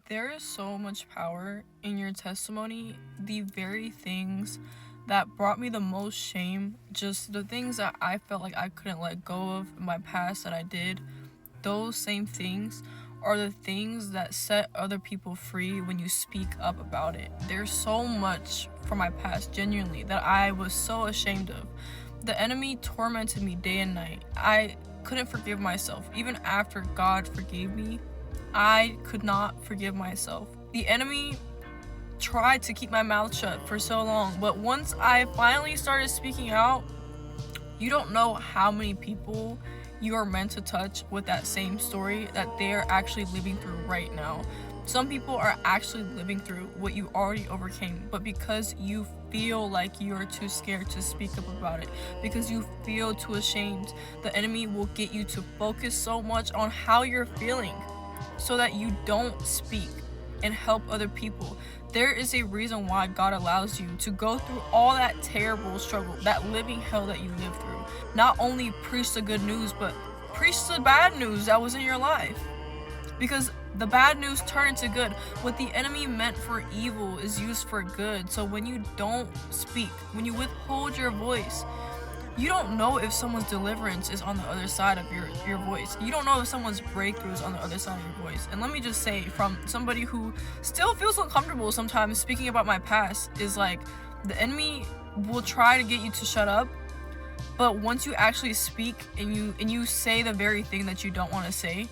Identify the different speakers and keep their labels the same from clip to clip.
Speaker 1: There is so much power in your testimony. The very things that brought me the most shame, just the things that I felt like I couldn't let go of in my past that I did, those same things are the things that set other people free when you speak up about it. There's so much from my past, genuinely, that I was so ashamed of. The enemy tormented me day and night. I couldn't forgive myself. Even after God forgave me, I could not forgive myself. The enemy tried to keep my mouth shut for so long, but once I finally started speaking out, you don't know how many people you are meant to touch with that same story that they are actually living through right now. Some people are actually living through what you already overcame, but because you feel like you are too scared to speak up about it, because you feel too ashamed, the enemy will get you to focus so much on how you're feeling so that you don't speak and help other people. There is a reason why God allows you to go through all that terrible struggle, that living hell that you live through. Not only preach the good news, but preach the bad news that was in your life. Because the bad news turned into good. What the enemy meant for evil is used for good. So when you don't speak, when you withhold your voice, you don't know if someone's deliverance is on the other side of your voice. You don't know if someone's breakthrough is on the other side of your voice. And let me just say, from somebody who still feels uncomfortable sometimes speaking about my past, is like, the enemy will try to get you to shut up, but once you actually speak and you say the very thing that you don't want to say,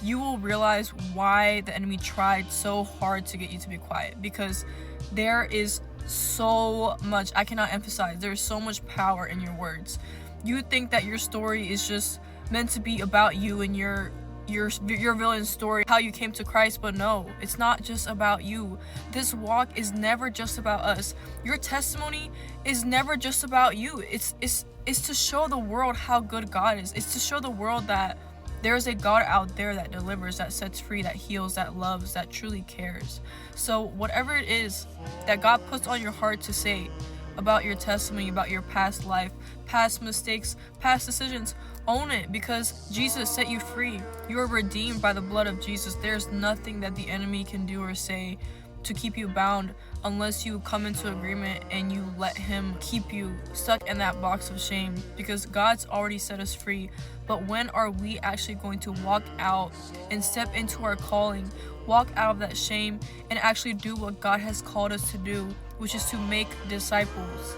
Speaker 1: you will realize why the enemy tried so hard to get you to be quiet. Because there is so much, I cannot emphasize, there's so much power in your words. You think that your story is just meant to be about you and your villain story, how you came to Christ, but no, it's not just about you. This walk is never just about us. Your testimony is never just about you. It's to show the world how good God is. It's to show the world that there is a God out there that delivers, that sets free, that heals, that loves, that truly cares. So whatever it is that God puts on your heart to say about your testimony, about your past life, past mistakes, past decisions, own it, because Jesus set you free. You are redeemed by the blood of Jesus. There's nothing that the enemy can do or say to keep you bound unless you come into agreement and you let him keep you stuck in that box of shame, because God's already set us free. But when are we actually going to walk out and step into our calling, walk out of that shame, and actually do what God has called us to do, which is to make disciples?